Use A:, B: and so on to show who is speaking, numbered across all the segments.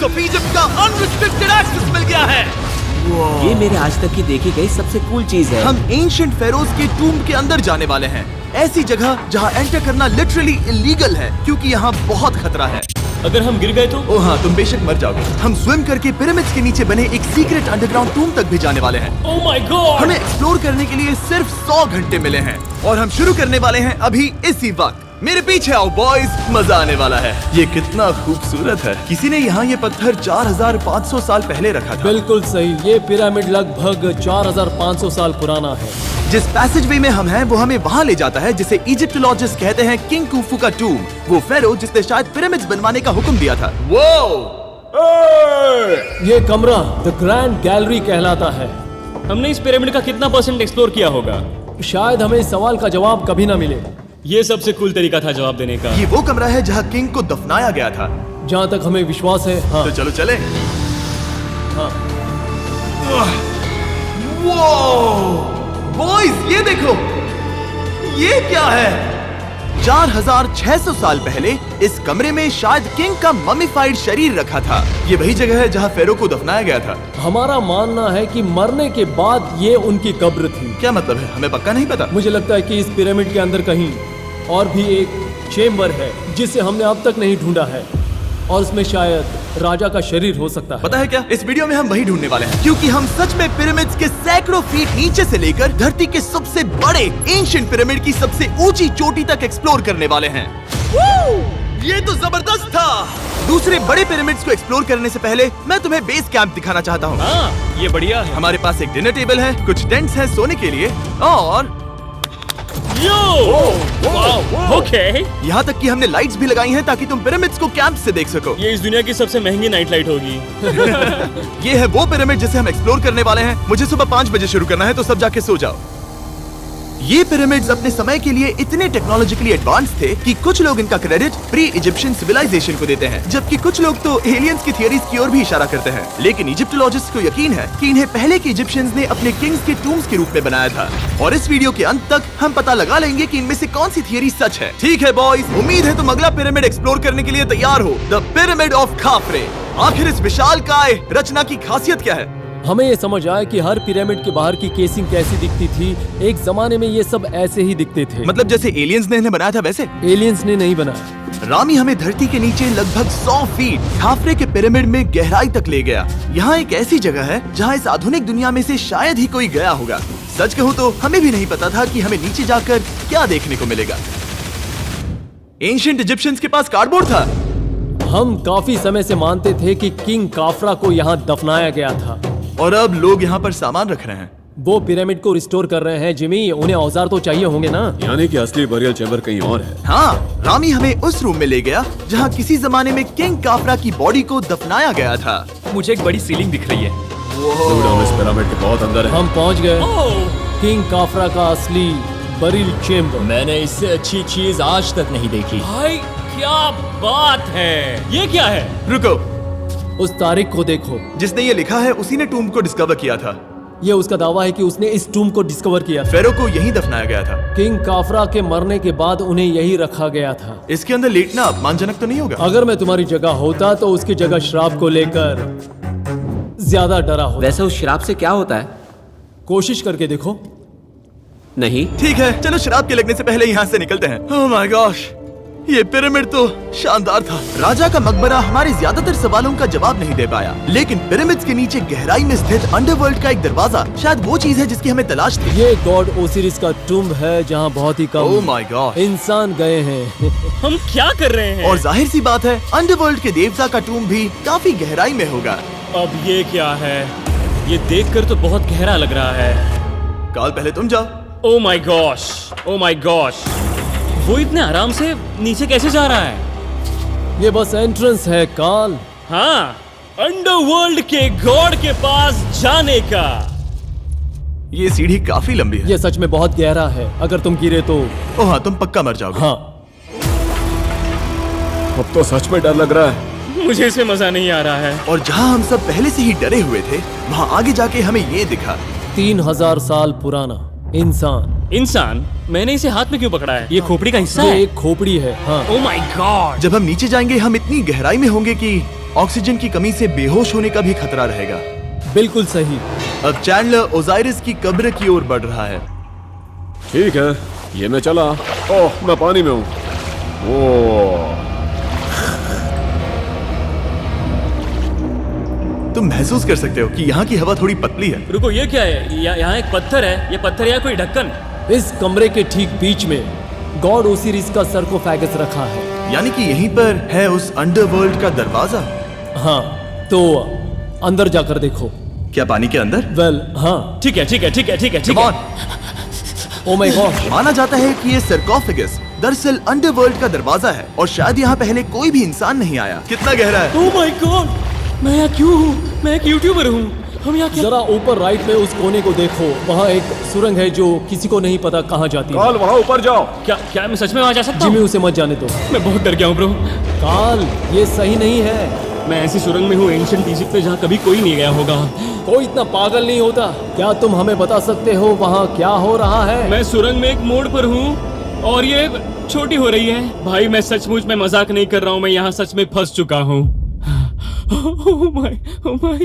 A: Pyramids of Egypt का unrestricted access मिल गया है।
B: ये मेरे आज तक की देखी गई सबसे कूल चीज है।
A: हम एंशिएंट फेरोज के टूम्ब के अंदर जाने वाले हैं, ऐसी जगह जहाँ एंटर करना लिटरली इलीगल है क्योंकि यहाँ बहुत खतरा है।
C: अगर हम गिर गए तो?
A: ओ हाँ, तुम बेशक मर जाओगे। हम स्विम करके पिरामिड्स के नीचे बने एक सीक्रेट अंडरग्राउंड टूम तक भी जाने वाले हैं।
C: Oh my God!
A: हमें एक्सप्लोर करने के लिए सिर्फ 100 घंटे मिले हैं और हम शुरू करने वाले हैं अभी इसी वक्त। मेरे पीछे आओ बॉयज, मजा आने वाला है। ये कितना खूबसूरत है। किसी ने यहाँ ये पत्थर 4500 साल पहले रखा था।
D: बिल्कुल सही, ये पिरामिड लगभग 4500 साल पुराना है।
A: जिस पैसेजवे में हम हैं वो हमें वहाँ ले जाता है जिसे इजिप्टोलॉजिस्ट कहते हैं किंग कुफू का टूम, वो फेरो जिसने शायद पिरामिड्स बनवाने का हुक्म दिया था। वो
D: ये कमरा द ग्रैंड गैलरी कहलाता है।
C: हमने इस पिरामिड का कितना % एक्सप्लोर किया होगा?
D: शायद हमें इस सवाल का जवाब कभी ना मिले।
C: ये सबसे कूल तरीका था जवाब देने का।
A: ये वो कमरा है जहाँ किंग को दफनाया गया था।
D: जहाँ तक हमें विश्वास है। हाँ।
A: तो चलो चले।
D: हाँ।
A: बॉयज ये देखो, ये क्या है? 4600 साल पहले इस कमरे में शायद किंग का ममीफाइड शरीर रखा था। ये वही जगह है जहाँ फेरो को दफनाया गया था।
D: हमारा मानना है कि मरने के बाद ये उनकी कब्र थी।
A: क्या मतलब है? हमें पक्का नहीं पता।
D: मुझे लगता है कि इस पिरामिड के अंदर कहीं और भी एक चेम्बर है जिसे हमने अब तक नहीं ढूंढा है और उसमें शायद राजा का शरीर हो सकता है।
A: पता है क्या, इस वीडियो में हम वही ढूंढने वाले हैं क्योंकि हम सच में पिरामिड्स के सैकड़ों फीट नीचे से लेकर धरती के सबसे बड़े एंशिएंट पिरामिड की सबसे ऊंची चोटी तक एक्सप्लोर करने वाले हैं। ये तो जबरदस्त था। दूसरे बड़े पिरामिड्स को एक्सप्लोर करने से पहले मैं तुम्हें बेस कैंप दिखाना चाहता हूँ।
C: हाँ, ये बढ़िया है।
A: हमारे पास एक डिनर टेबल है, कुछ टेंट्स हैं सोने के लिए और
C: ओके।
A: यहाँ तक कि हमने लाइट्स भी लगाई हैं ताकि तुम पिरामिड्स को कैंप से देख सको।
C: ये इस दुनिया की सबसे महंगी नाइट लाइट होगी।
A: ये है वो पिरामिड जिसे हम एक्सप्लोर करने वाले हैं। मुझे सुबह 5 बजे शुरू करना है तो सब जाके सो जाओ। ये पिरामिड्स अपने समय के लिए इतने टेक्नोलॉजिकली एडवांस थे कि कुछ लोग इनका क्रेडिट प्री इजिप्शियन सिविलाइजेशन को देते हैं, जबकि कुछ लोग तो एलियंस की थियरीज की ओर भी इशारा करते हैं। लेकिन इजिप्टोलॉजिस्ट को यकीन है कि इन्हें पहले के इजिप्शियंस ने अपने किंग्स के टूम्स के रूप में बनाया था। और इस वीडियो के अंत तक हम पता लगा लेंगे कि इनमें से कौन सी थियरी सच है। ठीक है बॉयज, उम्मीद है तुम अगला पिरामिड एक्सप्लोर करने के लिए तैयार हो, द पिरामिड ऑफ खाफरे। आखिर इस विशालकाय रचना की खासियत क्या है?
D: हमें ये समझ आया कि हर पिरामिड के बाहर की केसिंग कैसी दिखती थी। एक जमाने में ये सब ऐसे ही दिखते थे।
A: मतलब जैसे एलियंस ने इन्हें बनाया था वैसे?
D: एलियंस ने नहीं बनाया।
A: रामी हमें धरती के नीचे लगभग 100 फीट खाफरे के पिरामिड में गहराई तक ले गया। यहाँ एक ऐसी जगह है जहाँ इस आधुनिक दुनिया में से शायद ही कोई गया होगा। सच कहूँ तो हमें भी नहीं पता था कि हमें नीचे जाकर क्या देखने को मिलेगा। एंशिएंट इजिप्शियंस के पास कार्डबोर्ड था।
D: हम काफी समय से मानते थे कि किंग काफरा को यहाँ दफनाया गया था
A: और अब लोग यहाँ पर सामान रख रहे हैं।
D: वो पिरामिड को रिस्टोर कर रहे हैं। जिमी, उन्हें औजार तो चाहिए होंगे ना?
E: यानी कि असली बरियल चैम्बर कहीं और है।
A: हाँ, रामी हमें उस रूम में ले गया जहाँ किसी जमाने में किंग काफरा की बॉडी को दफनाया गया था।
C: मुझे एक बड़ी सीलिंग दिख रही है।
E: हम इस पिरामिड के बहुत अंदर है।
D: हम पहुँच गए किंग काफरा का असली बरियल चेम्बर।
F: मैंने इससे अच्छी चीज आज तक नहीं देखी।
C: भाई क्या बात है! ये क्या है?
A: रुको,
D: उस तारीख को देखो।
A: जिसने ये लिखा है उसी ने टूम को डिस्कवर किया था।
D: ये उसका दावा है कि उसने इस टूम को डिस्कवर किया था।
A: फेरो को यहीं दफनाया गया था।
D: किंग काफरा के मरने के बाद उन्हें यही रखा गया था।
A: इसके अंदर लेटना अपमानजनक तो नहीं होगा?
D: अगर मैं तुम्हारी जगह होता तो उसकी जगह शराब को लेकर ज्यादा डरा होता।
B: वैसे उस शराब से क्या होता है?
D: कोशिश करके देखो।
B: नहीं।
A: ठीक है, चलो शराब के लगने से पहले यहाँ से निकलते हैं। ओह माय गॉश, ये पिरामिड तो शानदार था। राजा का मकबरा हमारे ज्यादातर सवालों का जवाब नहीं दे पाया, लेकिन पिरामिड्स के नीचे गहराई में स्थित अंडरवर्ल्ड का एक दरवाजा शायद वो चीज है जिसकी हमें तलाश थी।
D: ये गॉड ओसिरिस का टूम्ब है जहाँ बहुत ही कम
A: ओह माय गॉड
D: इंसान गए हैं।
C: हम क्या कर रहे हैं?
A: और जाहिर सी बात है अंडरवर्ल्ड के देवता का टूम्ब भी काफी गहराई में होगा।
C: अब ये क्या है? ये देखकर तो बहुत गहरा लग रहा है।
A: काल, पहले तुम जाओ।
C: Oh my gosh, oh my gosh, वो इतने आराम से नीचे कैसे जा रहा है?
D: ये बस एंट्रेंस है काल।
C: हाँ, अंडरवर्ल्ड के गॉड के पास जाने का।
A: ये सीढ़ी काफी लंबी है।
D: ये सच में बहुत गहरा है। अगर तुम गिरे तो
A: ओह हाँ, तुम पक्का मर जाओगे।
D: हाँ।
E: अब तो सच में डर लग रहा है।
C: मुझे इसमें मजा नहीं आ रहा है।
A: और जहाँ हम सब पहले से ही डरे हुए थे, वहाँ आगे जाके हमें ये दिखा।
D: 3000 साल पुराना इंसान।
C: इंसान? मैंने इसे हाथ में क्यों पकड़ा है? ये खोपड़ी का हिस्सा
D: ये
C: है?
D: एक खोपड़ी है। हाँ।
C: Oh my God!
A: जब हम नीचे जाएंगे हम इतनी गहराई में होंगे कि ऑक्सीजन की कमी से बेहोश होने का भी खतरा रहेगा।
D: बिल्कुल सही।
A: अब चैंडलर ओजाइरिस की कब्र की ओर बढ़ रहा है।
E: ठीक है, ये मैं चला। ओह, मैं पानी में हूँ। ओह,
A: तुम महसूस कर सकते हो कि यहाँ की हवा थोड़ी पतली है।
C: रुको, ये क्या है? यहाँ एक पत्थर है। ये पत्थर या कोई ढक्कन?
D: इस कमरे के ठीक बीच में गॉड ओसिरिस का सरकोफेगस रखा है।
A: यानी कि यहीं पर है उस अंडरवर्ल्ड का दरवाजा।
D: हाँ, तो अंदर जाकर देखो।
A: क्या पानी के अंदर?
D: वेल, हाँ।
C: ठीक है, ठीक है, ठीक है, ठीक है, ठीक
A: Come
C: है।
A: on।
D: Oh my God.
A: माना जाता है कि ये सरकोफेगस दरअसल अंडरवर्ल्ड का दरवाजा है और शायद यहाँ पहले कोई भी इंसान नहीं आया। कितना गहरा है?
C: ओह माय गॉड, मैं यहाँ क्यों हूँ? मैं एक यूट्यूबर हूँ। हम यहाँ क्या?
D: जरा ऊपर राइट में उस कोने को देखो, वहाँ एक सुरंग है जो किसी को नहीं पता कहाँ जाती है।
E: काल वहाँ ऊपर जाओ।
C: क्या मैं सच में वहाँ जा सकता
D: जिमी
C: हूँ?
D: उसे मत जाने दो।
C: मैं बहुत डर गया हूँ ब्रो।
D: काल, ये सही नहीं है।
C: मैं ऐसी सुरंग में हूँ एंशिएंट इजिप्ट पे जहाँ कभी कोई नहीं गया होगा।
D: कोई इतना पागल नहीं होता। क्या तुम हमें बता सकते हो वहाँ क्या हो रहा है?
C: मैं सुरंग में एक मोड़ पर हूँ और ये छोटी हो रही है। भाई मैं सचमुच में मजाक नहीं कर रहा हूँ, मैं यहाँ सच में फंस चुका हूँ। Oh my.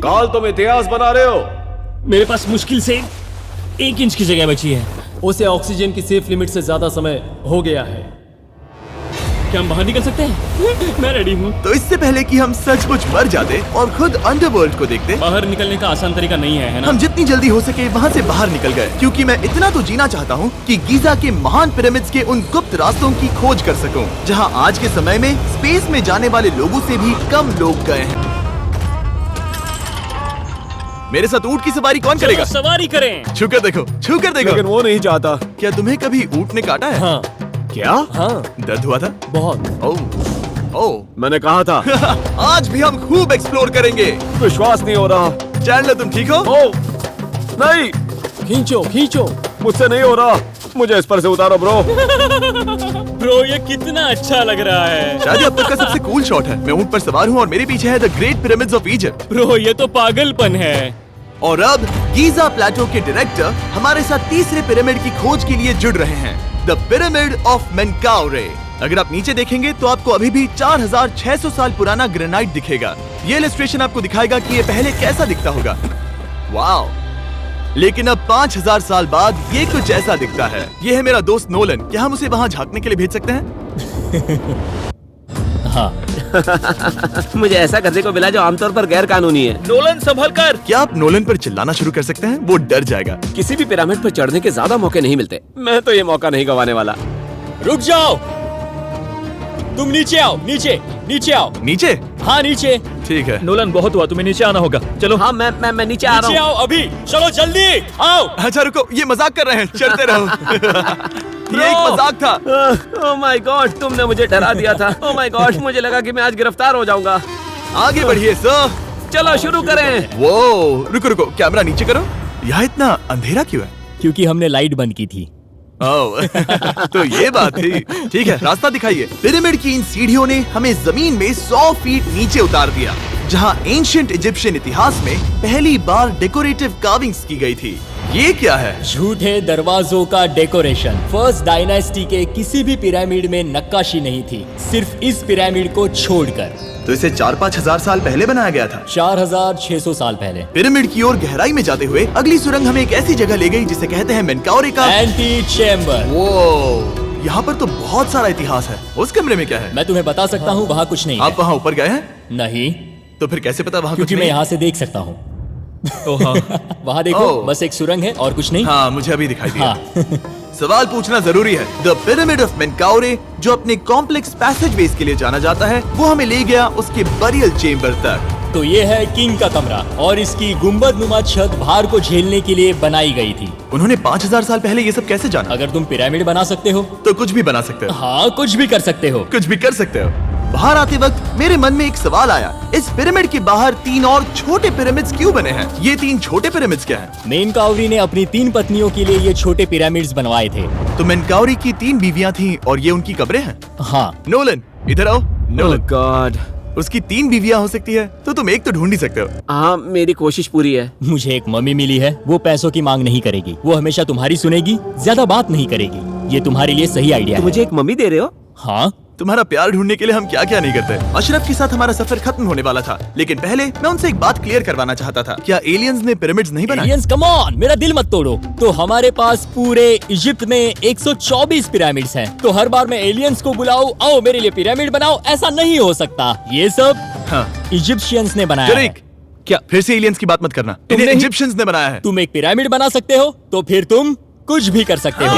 E: काल, तुम इतिहास बना रहे हो।
C: मेरे पास मुश्किल से 1 इंच की जगह बची है।
D: उसे ऑक्सीजन की सेफ लिमिट से ज्यादा समय हो गया है।
C: क्या हम बाहर निकल सकते हैं? मैं रेडी हूँ।
A: तो इससे पहले कि हम सचमुच मर जाते और खुद अंडरवर्ल्ड को देखते,
C: बाहर निकलने का आसान तरीका नहीं है ना?
A: हम जितनी जल्दी हो सके वहाँ से बाहर निकल गए, क्योंकि मैं इतना तो जीना चाहता हूँ कि गीजा के महान पिरामिड्स के उन गुप्त रास्तों की खोज कर सकूं, जहाँ आज के समय में स्पेस में जाने वाले लोगों से भी कम लोग गए हैं। मेरे साथ ऊंट की सवारी कौन
C: चलो
A: करेगा?
C: सवारी करें।
A: छूकर देखो, छूकर देखो।
E: लेकिन वो नहीं चाहता।
A: क्या तुम्हें कभी ऊंट ने काटा है?
D: हाँ
A: क्या?
D: हाँ,
A: दर्द हुआ था?
D: बहुत।
A: ओह
E: मैंने कहा था।
A: आज भी हम खूब एक्सप्लोर करेंगे।
E: विश्वास नहीं हो रहा।
A: चैंडलर, तुम ठीक हो?
E: ओह, नहीं,
D: खींचो खींचो।
E: मुझसे नहीं हो रहा। मुझे इस पर से उतारो ब्रो।
C: ब्रो ये कितना अच्छा लग रहा है।
A: शायद ये अब तक का सबसे कूल शॉट है। मैं ऊंट पर सवार हूँ और मेरे पीछे है the great pyramids of Egypt.
C: Bro ये तो पागलपन है।
A: और अब गीजा प्लेटो के डायरेक्टर हमारे साथ तीसरे पिरामिड की खोज के लिए जुड़ रहे हैं, द पिरामिड ऑफ मेनकाउरे। अगर आप नीचे देखेंगे तो आपको अभी भी 4600 साल पुराना ग्रेनाइट दिखेगा। ये इलस्ट्रेशन आपको दिखाएगा कि ये पहले कैसा दिखता होगा। वाओ! लेकिन अब 5000 साल बाद ये कुछ ऐसा दिखता है। ये है मेरा दोस्त नोलन। क्या हम उसे वहाँ झांकने के लिए भेज सकते हैं?
B: हाँ। मुझे ऐसा करने को मिला जो आमतौर पर गैर कानूनी है।
C: नोलन संभल कर।
A: क्या आप नोलन पर चिल्लाना शुरू कर सकते हैं? वो डर जाएगा।
B: किसी भी पिरामिड पर चढ़ने के ज्यादा मौके नहीं मिलते। मैं तो ये मौका नहीं गंवाने वाला।
F: रुक जाओ, तुम नीचे आओ। नीचे नीचे आओ।
A: नीचे?
F: हाँ नीचे।
A: ठीक है।
C: नोलन बहुत हुआ, तुम्हें नीचे आना होगा। चलो।
B: हाँ मैं नीचे आ
F: नीचे
B: रहा हूँ।
F: आओ अभी। चलो जल्दी आओ।
A: अच्छा रुको, ये मजाक कर रहे हैं। चलते रहो। ये एक मजाक था।
B: ओह माय गॉड, तुमने मुझे डरा दिया था। ओह माय गॉड, मुझे लगा कि मैं आज गिरफ्तार हो जाऊंगा।
A: आगे बढ़िए सर।
B: चलो शुरू करें।
A: वो रुको रुको, कैमरा नीचे करो। यहाँ इतना अंधेरा क्यों है?
F: क्योंकि हमने लाइट बंद की थी।
A: ओह, तो ये बात थी। ठीक है, रास्ता दिखाइए। पिरामिड की इन सीढ़ियों ने हमें जमीन में 100 फीट नीचे उतार दिया, जहाँ एंशिएंट इजिप्शियन इतिहास में पहली बार डेकोरेटिव कार्विंग्स की गई थी। ये क्या है?
F: झूठे दरवाजों का डेकोरेशन। फर्स्ट डायनेस्टी के किसी भी पिरामिड में नक्काशी नहीं थी, सिर्फ इस पिरामिड को छोड़कर।
A: तो इसे 4-5 हजार साल पहले बनाया गया था।
F: 4600 साल पहले।
A: पिरामिड की ओर गहराई में जाते हुए अगली सुरंग हमें एक ऐसी जगह ले गई जिसे कहते हैं मेनकाउरे का
F: एंटी चेम्बर।
A: वो यहाँ पर तो बहुत सारा इतिहास है। उस कमरे में क्या है?
F: मैं तुम्हें बता सकता हूँ, वहाँ कुछ नहीं
A: आप
F: है।
A: वहाँ ऊपर गए हैं?
F: नहीं,
A: तो फिर कैसे पता वहाँ कुछ
F: क्योंकि मैं
A: नहीं?
F: यहाँ से देख सकता हूँ। वहाँ देखो,
A: ओह।
F: बस एक सुरंग है और कुछ नहीं।
A: हाँ, मुझे अभी दिखाई दिया।
F: हाँ।
A: सवाल पूछना जरूरी है। द पिरामिड ऑफ मेनकाउरे, जो अपने कॉम्प्लेक्स पैसेजवेज के लिए जाना जाता है, वो हमें ले गया उसके बरियल चेम्बर तक।
F: तो ये है किंग का कमरा और इसकी गुंबदनुमा छत भार को झेलने के लिए बनाई गई थी।
A: उन्होंने 5000 साल पहले ये सब कैसे जाना?
F: अगर तुम पिरामिड बना सकते हो
A: तो कुछ भी बना सकते हो।
F: हाँ कुछ भी कर सकते हो।
A: कुछ भी कर सकते हो। बाहर आते वक्त मेरे मन में एक सवाल आया, इस पिरामिड के बाहर 3 और छोटे पिरामिड्स क्यों बने हैं? ये 3 छोटे पिरामिड्स क्या हैं?
F: मेनकाउरी ने अपनी 3 पत्नियों के लिए ये छोटे पिरामिड्स बनवाए थे।
A: तो मेनकाउरी की 3 बीवियां थीं और ये उनकी कब्रें हैं।
F: हाँ।
A: नोलन इधर आओ। नोलन,
B: गॉड,
A: उसकी 3 बीवियां हो सकती है, तो तुम एक तो ढूंढ ही सकते हो।
B: हाँ मेरी कोशिश पूरी है।
F: मुझे एक मम्मी मिली है, वो पैसों की मांग नहीं करेगी, वो हमेशा तुम्हारी सुनेगी, ज्यादा बात नहीं करेगी। ये तुम्हारे लिए सही आइडिया
B: तो
F: है।
B: मुझे एक मम्मी दे रहे हो?
F: हाँ,
A: तुम्हारा प्यार ढूंढने के लिए हम क्या क्या नहीं करते। अशरफ के साथ हमारा सफर खत्म होने वाला था, लेकिन पहले मैं उनसे एक बात क्लियर करवाना चाहता था। क्या एलियंस ने पिरामिड्स नहीं बनाए?
F: एलियंस कम ऑन, मेरा दिल मत तोड़ो। तो हमारे पास पूरे इजिप्ट में 124 पिरामिड्स हैं। तो हर बार मैं एलियंस को बुलाऊं, आओ मेरे लिए पिरामिड बनाओ, ऐसा नहीं हो सकता। ये सब
A: हाँ।
F: इजिप्शियंस ने बनाया है।
A: जरीक, क्या फिर से एलियंस की बात मत करना। इन्हें
F: नहीं-
A: इजिप्शियंस ने बनाया है।
F: तुम एक पिरामिड बना सकते हो तो फिर तुम कुछ भी कर सकते हो।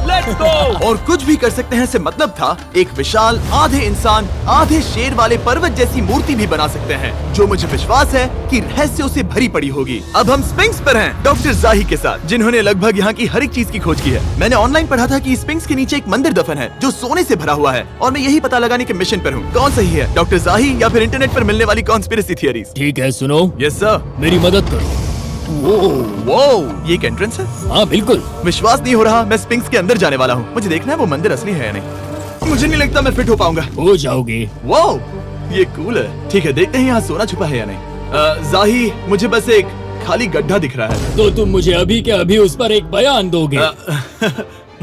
B: Let's go.
A: और कुछ भी कर सकते हैं से मतलब था एक विशाल आधे इंसान आधे शेर वाले पर्वत जैसी मूर्ति भी बना सकते हैं, जो मुझे विश्वास है कि रहस्यों से भरी पड़ी होगी। अब हम स्पिंक्स पर हैं, डॉक्टर जाही के साथ, जिन्होंने लगभग यहाँ की हर एक चीज की खोज की है। मैंने ऑनलाइन पढ़ा था कि स्पिंक्स के नीचे एक मंदिर दफन है जो सोने से भरा हुआ है, और मैं यही पता लगाने के मिशन पर हूँ। कौन सही है, डॉक्टर जाही या फिर इंटरनेट पर मिलने वाली कॉन्स्पिरेसी थियरीज?
F: ठीक है, सुनो,
A: यस सर।
F: मेरी मदद करो।
A: वो ये एक एंट्रेंस है?
F: हाँ बिल्कुल।
A: विश्वास नहीं हो रहा, मैं स्पिंक्स के अंदर जाने वाला हूँ। मुझे देखना है वो मंदिर असली है या नहीं। मुझे नहीं लगता मैं फिट हो पाऊंगा।
F: हो जाओगे।
A: वो ये कूल है। ठीक है, देखते हैं यहाँ सोना छुपा है या नहीं। जाही, मुझे बस एक खाली गड्ढा दिख रहा है।
F: तो तुम मुझे अभी के अभी उस पर एक बयान दोगे?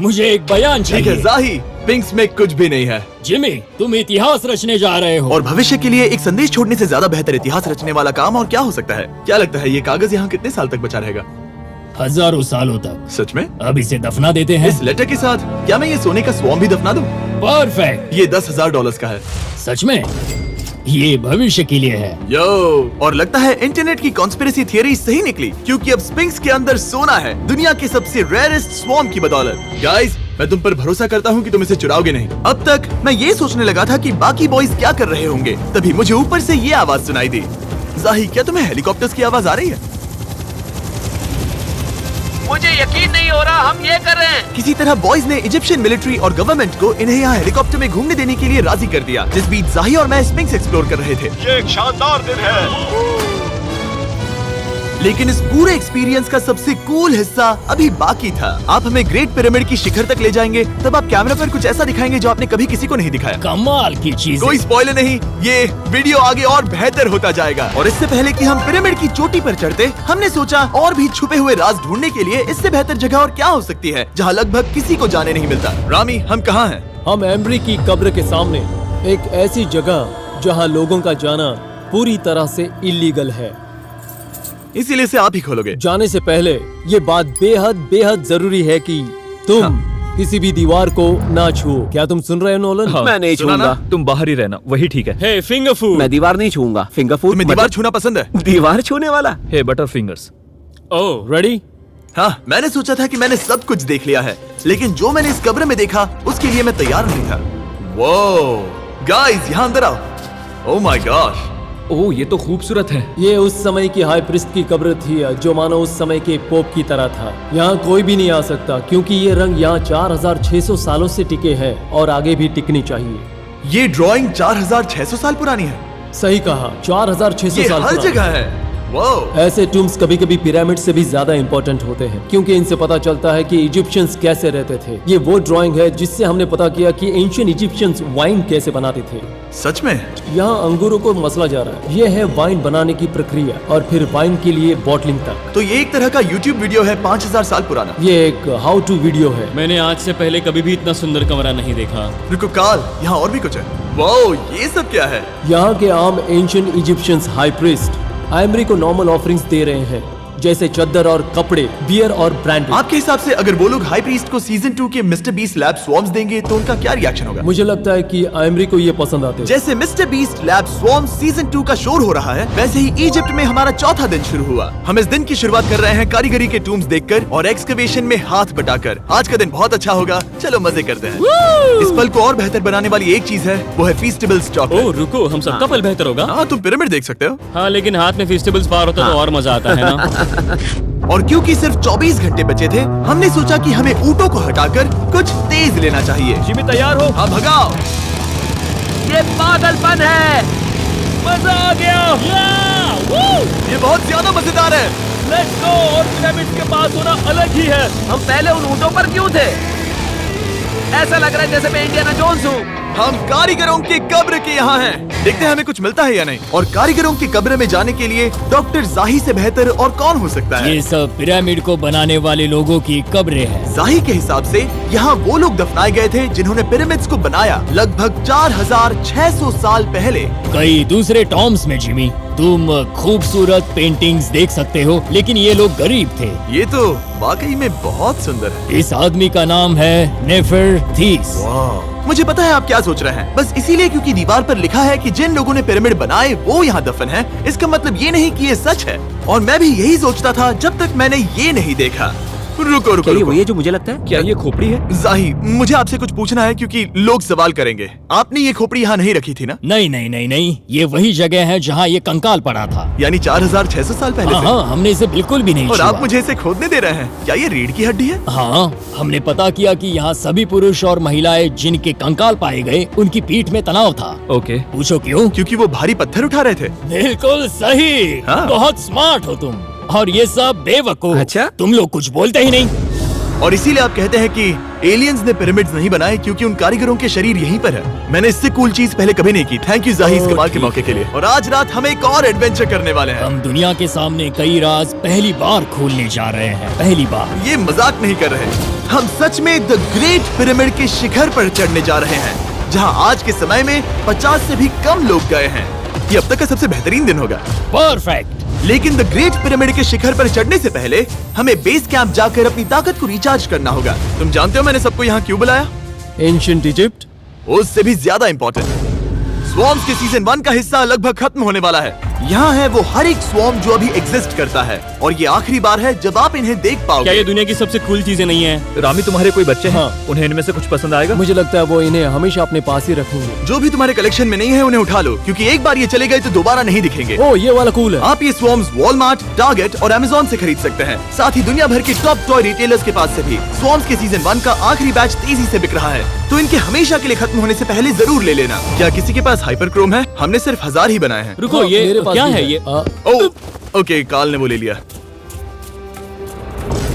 F: मुझे एक बयान
A: ठीक है
F: चाहिए।
A: जाही, पिंक्स में कुछ भी नहीं है।
F: जिमी, तुम इतिहास रचने जा रहे हो।
A: और भविष्य के लिए एक संदेश छोड़ने से ज्यादा बेहतर इतिहास रचने वाला काम और क्या हो सकता है? क्या लगता है ये कागज यहाँ कितने साल तक बचा रहेगा?
F: हजारों सालों तक।
A: सच में?
F: अब इसे दफना देते हैं।
A: इस लेटर के साथ क्या मैं ये सोने का स्वॉर्म भी दफना दूं?
F: परफेक्ट।
A: ये $10,000 का है।
F: सच में? ये भविष्य के लिए है।
A: यो, और लगता है इंटरनेट की कॉन्स्पिरेसी थियरी सही निकली, क्योंकि अब स्पिंक्स के अंदर सोना है, दुनिया के सबसे रेयरेस्ट स्वॉर्म की बदौलत। गाइस, मैं तुम पर भरोसा करता हूँ कि तुम इसे चुराओगे नहीं। अब तक मैं ये सोचने लगा था कि बाकी बॉयज क्या कर रहे होंगे, तभी मुझे ऊपर से ये आवाज सुनाई दी। जाही, क्या तुम्हें हेलीकॉप्टर्स की आवाज आ रही है?
B: मुझे यकीन नहीं हो रहा हम ये कर रहे हैं।
A: किसी तरह बॉयज ने इजिप्शियन मिलिट्री और गवर्नमेंट को इन्हें यहाँ हेलीकॉप्टर में घूमने देने के लिए राजी कर दिया, जिस बीच जाही और मैं स्पिंक्स एक्सप्लोर कर रहे थे।
E: ये एक शानदार दिन है।
A: लेकिन इस पूरे एक्सपीरियंस का सबसे कूल हिस्सा अभी बाकी था। आप हमें ग्रेट पिरामिड की शिखर तक ले जाएंगे, तब आप कैमरा पर कुछ ऐसा दिखाएंगे जो आपने कभी किसी को नहीं दिखाया।
F: कमाल की चीज।
A: कोई स्पॉइलर नहीं, ये वीडियो आगे और बेहतर होता जाएगा। और इससे पहले कि हम पिरामिड की चोटी पर चढ़ते, हमने सोचा और भी छुपे हुए राज ढूंढने के लिए इससे बेहतर जगह और क्या हो सकती है, जहाँ लगभग किसी को जाने नहीं मिलता। रामी, हम कहाँ हैं?
D: हम एम्ब्री की कब्र के सामने, एक ऐसी जगह जहां लोगों का जाना पूरी तरह से इलीगल है।
A: इसीलिए इसे आप ही खोलोगे।
D: जाने से पहले ये बात बेहद बेहद जरूरी है कि तुम किसी भी दीवार को ना छुओ। क्या तुम सुन रहे हो नोलन?
B: मैं नहीं
A: सुना ना?
B: छूऊंगा। तुम बाहर ही रहना, वही ठीक है।
C: हे फिंगर फूड।
B: मैं दीवार नहीं छूऊंगा। फिंगर फूड
A: तुम्हें दीवार छूना पसंद है?
B: दीवार छूने वाला? हे बटर फिंगर्स।
C: ओह,
D: रेडी?
A: हाँ, मैंने सोचा था कि मैंने सब कुछ देख लिया है, लेकिन जो मैंने इस कब्र में देखा उसके लिए मैं तैयार नहीं था। वो गाइस, यहाँ अंदर आओ। ओह माय गॉश,
C: ओह, ये तो खूबसूरत है।
D: ये उस समय की हाई प्रिस्ट की कब्र थी, जो मानो उस समय के पोप की तरह था। यहाँ कोई भी नहीं आ सकता, क्योंकि ये रंग यहाँ 4600 सालों से टिके हैं और आगे भी टिकनी चाहिए।
A: ये ड्राइंग 4600 साल पुरानी है।
D: सही कहा, 4600
A: ये
D: साल
A: हर
D: पुरानी।
A: जगह है। वो
D: ऐसे टूम्स कभी कभी पिरामिड से भी ज्यादा इंपॉर्टेंट होते हैं, क्योंकि इनसे पता चलता है कि इजिप्शियंस कैसे रहते थे। ये वो ड्राइंग है जिससे हमने पता किया कि एंशियंट इजिप्शियंस वाइन कैसे बनाते थे।
A: सच में?
D: यहाँ अंगूरों को मसला जा रहा है। ये है वाइन बनाने की प्रक्रिया और फिर वाइन के लिए बॉटलिंग तक।
A: तो ये एक तरह का YouTube वीडियो है 5000 साल पुराना।
D: ये एक हाउ टू वीडियो है।
C: मैंने आज से पहले कभी भी इतना सुंदर कमरा नहीं देखा।
A: रुको काल, यहाँ और भी कुछ है। वो ये सब क्या है?
D: यहाँ के आम एंशियंट इजिप्शियंस हाई प्रीस्ट आइमरी को नॉर्मल ऑफरिंग्स दे रहे हैं, जैसे चद्दर और कपड़े, बियर और ब्रांड।
A: आपके हिसाब से अगर वो लोग हाई प्रीस्ट को सीजन 2 के मिस्टर बीस्ट लैब स्वॉर्म्स देंगे तो उनका क्या रिएक्शन होगा?
D: मुझे लगता है कि आइमरी को ये पसंद आते हैं।
A: जैसे मिस्टर बीस्ट लैब स्वॉर्म्स सीजन 2 का शोर हो रहा है, वैसे ही इजिप्ट में हमारा चौथा दिन शुरू हुआ। हम इस दिन की शुरुआत कर रहे हैं कारीगरी के टूम्स देखकर और एक्सकवेशन में हाथ बटाकर। आज का दिन बहुत अच्छा होगा, चलो मजे करते हैं। इस पल को और बेहतर बनाने वाली एक चीज है, वो है फीस्टेबल्स चॉकलेट।
C: ओह रुको, हम सबका पल बेहतर होगा।
A: हाँ, तुम पिरामिड देख सकते हो।
C: हाँ, लेकिन हाथ में फेस्टिवल्स पार होता तो और मजा आता है ना।
A: और क्योंकि सिर्फ 24 घंटे बचे थे, हमने सोचा कि हमें ऊँटों को हटाकर कुछ तेज लेना चाहिए।
C: जिमी तैयार हो?
A: हाँ, भगाओ।
B: ये पागलपन है।
C: मजा आ गया।
A: ये बहुत ज्यादा मजेदार है।
C: Let's go. और पिरामिड के पास होना अलग ही है।
B: हम पहले उन ऊँटों पर क्यों थे? ऐसा लग रहा है जैसे मैं इंडियाना जोन्स हूँ।
A: हम कारीगरों की कब्र के यहाँ हैं। देखते हैं हमें कुछ मिलता है या नहीं। और कारीगरों की कब्र में जाने के लिए डॉक्टर जाही से बेहतर और कौन हो सकता है।
F: ये सब पिरामिड को बनाने वाले लोगों की कब्रें हैं।
A: जाही के हिसाब से यहाँ वो लोग दफनाए गए थे जिन्होंने पिरामिड्स को बनाया लगभग 4600 साल पहले।
F: कई दूसरे टॉम्स में जिमी, तुम खूबसूरत पेंटिंग्स देख सकते हो, लेकिन ये लोग गरीब थे।
A: ये तो वाकई में बहुत सुंदर है।
F: इस आदमी का नाम है नेफरथीस।
A: मुझे पता है आप क्या सोच रहे हैं, बस इसीलिए क्योंकि दीवार पर लिखा है कि जिन लोगों ने पिरामिड बनाए वो यहाँ दफन है, इसका मतलब ये नहीं कि ये सच है। और मैं भी यही सोचता था जब तक मैंने ये नहीं देखा। रुको रुको,
B: क्या ये
A: रुको।
B: वही है जो मुझे लगता है? क्या ये खोपड़ी है?
A: जाही, मुझे आपसे कुछ पूछना है क्योंकि लोग सवाल करेंगे। आपने ये खोपड़ी यहाँ नहीं रखी थी ना?
F: नहीं नहीं नहीं नहीं, ये वही जगह है जहाँ ये कंकाल पड़ा था।
A: यानी 4600 साल पहले
F: हाँ
A: से?
F: हाँ, हमने इसे बिल्कुल भी नहीं
A: और
F: छुआ।
A: आप मुझे इसे खोदने दे रहे हैं? क्या ये रीढ़ की हड्डी है?
F: हाँ, हमने पता किया कि यहाँ सभी पुरुष और महिलाएं जिनके कंकाल पाए गए उनकी पीठ में तनाव था।
B: ओके।
F: पूछो क्यों?
A: क्योंकि वो भारी पत्थर उठा रहे थे।
F: बिल्कुल सही।
A: हाँ।
F: बहुत स्मार्ट हो तुम। और ये सब बेवकूफ।
B: अच्छा?
F: तुम लोग कुछ बोलते ही नहीं।
A: और इसीलिए आप कहते हैं कि एलियंस ने पिरामिड्स नहीं बनाए क्योंकि उन कारीगरों के शरीर यहीं पर है। मैंने इससे कूल चीज पहले कभी नहीं की। थैंक यू जाही इस कमाल के मौके के लिए। और आज रात हम एक और एडवेंचर करने वाले हैं।
F: हम दुनिया के सामने कई राज पहली बार खोलने जा रहे हैं। पहली बार।
A: ये मजाक नहीं कर रहे। हम सच में द ग्रेट पिरामिड के शिखर पर चढ़ने जा रहे हैं, जहां आज के समय में 50 से भी कम लोग गए हैं। ये अब तक का सबसे बेहतरीन दिन होगा।
F: परफेक्ट।
A: लेकिन द ग्रेट पिरामिड के शिखर पर चढ़ने से पहले हमें बेस कैंप जाकर अपनी ताकत को रिचार्ज करना होगा। तुम जानते हो मैंने सबको यहाँ क्यों बुलाया?
D: Ancient Egypt.
A: उससे भी ज्यादा इंपॉर्टेंट, स्वॉर्म्स के सीजन 1 का हिस्सा लगभग खत्म होने वाला है। यहाँ है वो हर एक स्वॉर्म जो अभी एग्जिस्ट करता है, और ये आखिरी बार है जब आप इन्हें देख
C: क्या
A: पाओगे।
C: ये दुनिया की सबसे कूल चीजें नहीं है?
B: रामी, तुम्हारे कोई बच्चे हैं?
D: हाँ।
B: उन्हें इनमें से कुछ पसंद आएगा?
D: मुझे लगता है वो इन्हें हमेशा अपने पास ही रखेंगे।
A: जो भी तुम्हारे कलेक्शन में नहीं है उन्हें उठा लो, क्योंकि एक बार ये चले गए तो दोबारा नहीं दिखेंगे।
D: ओ, ये वाला कूल है।
A: आप ये स्वॉर्म्स वॉलमार्ट, टारगेट और अमेज़न से खरीद सकते हैं। साथ ही दुनिया भर के टॉप टॉय रिटेलर्स के पास से भी। स्वॉर्म्स के सीजन 1 का आखिरी बैच तेजी से बिक रहा है, तो इनके हमेशा के लिए खत्म होने से पहले जरूर ले लेना। क्या किसी के पास हाइपर क्रोम है? हमने सिर्फ 1000 ही बनाए हैं।
C: रुको,
D: हाँ,
C: ये
D: मेरे पास
C: क्या
D: भी
C: है ये?
A: ओके, काल ने वो ले लिया।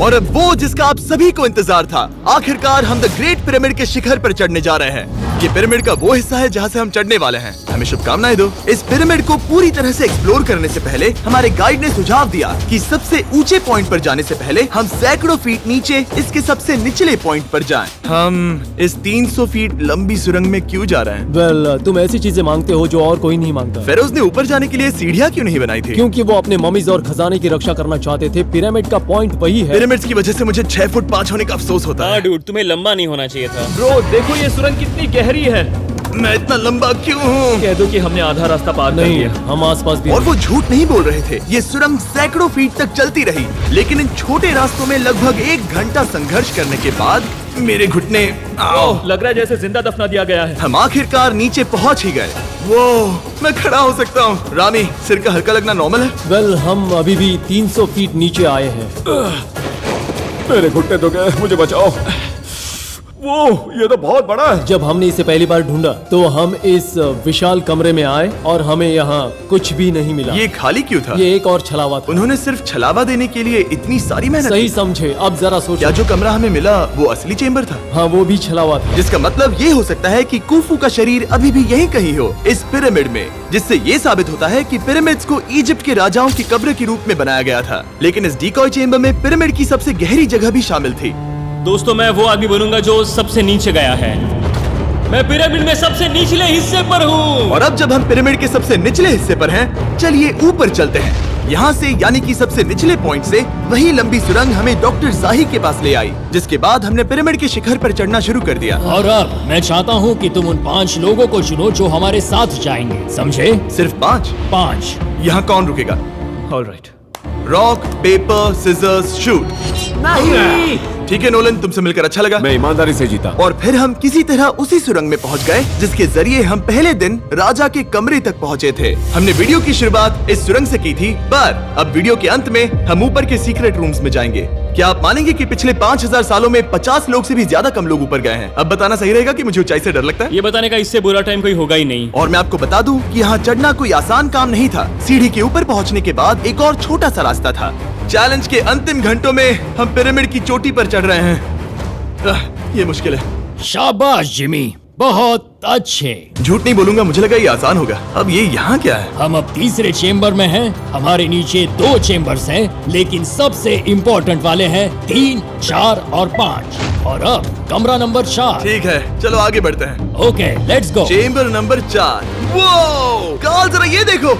A: और अब वो जिसका आप सभी को इंतजार था, आखिरकार हम द ग्रेट पिरामिड के शिखर पर चढ़ने जा रहे हैं। ये पिरामिड का वो हिस्सा है जहाँ से हम चढ़ने वाले हैं। हमें शुभकामनाएं दो। इस पिरामिड को पूरी तरह से एक्सप्लोर करने से पहले हमारे गाइड ने सुझाव दिया कि सबसे ऊंचे पॉइंट पर जाने से पहले हम सैकड़ों फीट नीचे इसके सबसे निचले पॉइंट पर जाएं। हम इस 300 फीट लंबी सुरंग में क्यों जा रहे हैं?
D: वेल, तुम ऐसी चीजें मांगते हो जो और कोई नहीं मांगता।
A: फेरोज ने ऊपर जाने के लिए सीढ़ियाँ क्यों नहीं बनाई थी?
D: क्योंकि वो अपने ममीज और खजाने की रक्षा करना चाहते थे। पिरामिड का पॉइंट वही है।
A: पिरामिड्स की वजह से मुझे 6 फुट 5 होने का अफसोस होता
C: हाँ
A: है।
C: डूड, तुम्हें लंबा नहीं होना चाहिए था।
B: ब्रो, देखो ये सुरंग कितनी गहरी है।
A: मैं इतना लंबा क्यों हूँ?
B: कह दो कि हमने आधा रास्ता पार कर
D: नहीं,
B: लिया।
D: हम आसपास भी।
A: और वो झूठ नहीं बोल रहे थे। ये सुरंग सैकड़ों फीट तक चलती रही, लेकिन इन छोटे रास्तों में लगभग 1 घंटा संघर्ष करने के बाद मेरे घुटने
B: ओह, लग रहा है जैसे जिंदा दफना दिया गया है।
A: हम आखिरकार नीचे पहुंच ही गए। वो मैं खड़ा हो सकता हूँ। रामी, सिर का हल्का लगना नॉर्मल है?
D: वेल, हम अभी भी 300 फीट नीचे आए हैं।
E: मेरे घुटने तो गए, मुझे बचाओ। वो ये तो बहुत बड़ा है।
D: जब हमने इसे पहली बार ढूंढा तो हम इस विशाल कमरे में आए और हमें यहाँ कुछ भी नहीं मिला।
A: ये खाली क्यों था?
D: ये एक और छलावा था।
A: उन्होंने सिर्फ छलावा देने के लिए इतनी सारी मेहनत
D: सही
A: की?
D: समझे। अब जरा
A: क्या
D: सोचो।
A: जो कमरा हमें मिला वो असली चेम्बर था?
D: हाँ, वो भी छलावा था।
A: जिसका मतलब ये हो सकता है कि कुफू का शरीर अभी भी यहीं कहीं हो, इस पिरामिड में, जिससे ये साबित होता है कि पिरामिड्स को इजिप्ट के राजाओं की कब्र के रूप में बनाया गया था। लेकिन इस डिकॉय चेम्बर में पिरामिड की सबसे गहरी जगह भी शामिल थी।
C: दोस्तों, मैं वो आदमी बनूंगा जो सबसे नीचे गया है। मैं पिरामिड में सबसे निचले हिस्से पर हूँ।
A: और अब जब हम पिरामिड के सबसे निचले हिस्से पर हैं, चलिए ऊपर चलते हैं। यहाँ से यानी कि सबसे निचले पॉइंट से वही लंबी सुरंग हमें डॉक्टर जाही के पास ले आई, जिसके बाद हमने पिरामिड के शिखर पर चढ़ना शुरू कर दिया।
F: और अब मैं चाहता हूँ कि तुम उन 5 लोगों को चुनो जो हमारे साथ जाएंगे, समझे?
A: सिर्फ 5?
F: 5।
A: यहाँ कौन रुकेगा?
B: Alright.
A: Rock, paper, scissors, shoot.
B: नहीं।
A: ठीक है नोलन, तुमसे मिलकर अच्छा लगा।
E: मैं ईमानदारी से जीता।
A: और फिर हम किसी तरह उसी सुरंग में पहुंच गए जिसके जरिए हम पहले दिन राजा के कमरे तक पहुंचे थे। हमने वीडियो की शुरुआत इस सुरंग से की थी, पर अब वीडियो के अंत में हम ऊपर के सीक्रेट रूम्स में जाएंगे। क्या आप मानेंगे कि पिछले 5000 सालों में 50 लोग से भी ज्यादा कम लोग ऊपर गए हैं? अब बताना सही रहेगा कि मुझे ऊंचाई से डर लगता है।
C: ये बताने का इससे बुरा टाइम कोई होगा ही नहीं।
A: और मैं आपको बता दूं कि यहाँ चढ़ना कोई आसान काम नहीं था। सीढ़ी के ऊपर पहुँचने के बाद एक और छोटा सा रास्ता था। चैलेंज के अंतिम घंटों में हम पिरामिड की चोटी पर चढ़ रहे हैं। ये मुश्किल है।
F: शाबाश जिमी, बहुत अच्छे।
A: झूठ नहीं बोलूंगा, मुझे लगा ये आसान होगा। अब ये यहाँ क्या है?
F: हम अब तीसरे चेम्बर में हैं। हमारे नीचे 2 चेम्बर्स हैं, लेकिन सबसे इम्पोर्टेंट वाले हैं 3, 4 और 5। और अब कमरा नंबर 4।
A: ठीक है, चलो आगे बढ़ते हैं।
F: Okay, let's go.
A: Chamber number 4। वो कार्ल, जरा ये देखो।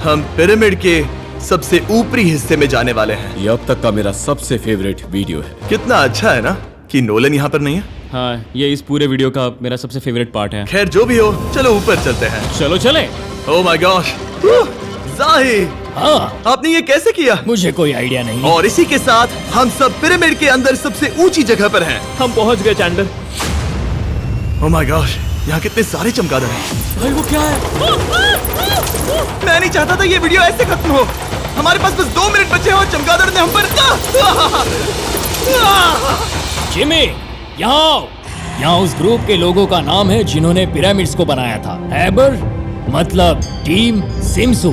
A: हम पिरामिड के सबसे ऊपरी हिस्से में जाने वाले हैं।
E: ये अब तक का मेरा सबसे फेवरेट वीडियो है।
A: कितना अच्छा है ना कि नोलन यहाँ पर नहीं है।
C: हाँ, ये इस पूरे वीडियो का मेरा सबसे फेवरेट पार्ट है।
A: खैर जो भी हो, चलो ऊपर चलते हैं।
C: चलो चले।
A: ओह माय गॉश, जाहिर,
F: हाँ,
A: आपने ये कैसे किया?
F: मुझे कोई आइडिया नहीं।
A: और इसी के साथ हम सब पिरामिड के अंदर सबसे ऊंची जगह पर हैं।
B: हम पहुंच गए चैंडलर।
A: ओह माय गॉश, यहाँ कितने सारे चमगादड़ हैं।
F: भाई वो क्या है?
A: मैं नहीं चाहता था ये वीडियो ऐसे खत्म हो। हमारे पास बस 2 मिनट बचे हैं और चमगादड़ ने हम पर
F: जिमी, यहाँ यहाँ उस ग्रुप के लोगों का नाम है जिन्होंने पिरामिड्स को बनाया था। एबर मतलब टीम, सिमसू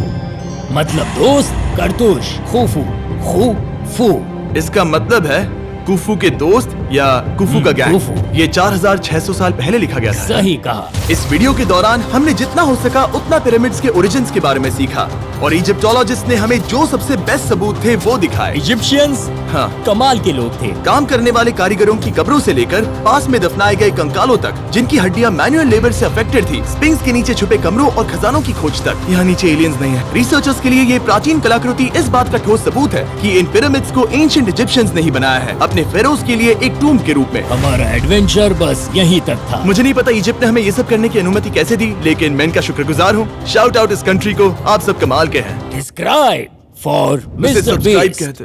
F: मतलब दोस्त, करतूश, खुफू, खुफू।
A: इसका मतलब है कुफू के दोस्त या कुफू का गैंग।
F: कुफू।
A: ये 4600 साल पहले लिखा गया था।
F: सही कहा।
A: इस वीडियो के दौरान हमने जितना हो सका उतना पिरामिड्स के ओरिजिन्स के बारे में सीखा और इजिप्टोलॉजिस्ट ने हमें जो सबसे बेस्ट सबूत थे वो दिखाए।
F: इजिप्शियंस
A: हाँ,
F: कमाल के लोग थे।
A: काम करने वाले कारीगरों की कब्रों से लेकर पास में दफनाए गए कंकालों तक, जिनकी हड्डियां मैनुअल लेबर से अफेक्टेड थी, स्पिंक्स के नीचे छुपे कमरों और खजानों की खोज तक। यहाँ नीचे एलियंस नहीं है। रिसर्चर्स के लिए ये प्राचीन कलाकृति इस बात का ठोस सबूत है कि इन पिरामिड्स को एंशिएंट इजिप्शियंस ने ही बनाया है, अपने फेरोज के लिए एक टूम्ब के रूप में।
F: हमारा एडवेंचर बस यहीं तक था।
A: मुझे नहीं पता इजिप्ट ने हमें ये सब करने की अनुमति कैसे दी, लेकिन मैं इनका शुक्रगुजार हूँ। शाउट आउट इस कंट्री को, आप सब कमाल के हैं।
F: डिस्क्राइब फॉर
A: उसे
F: मिस्टर
A: सब्सक्राइब
F: बीस्ट।
A: कहते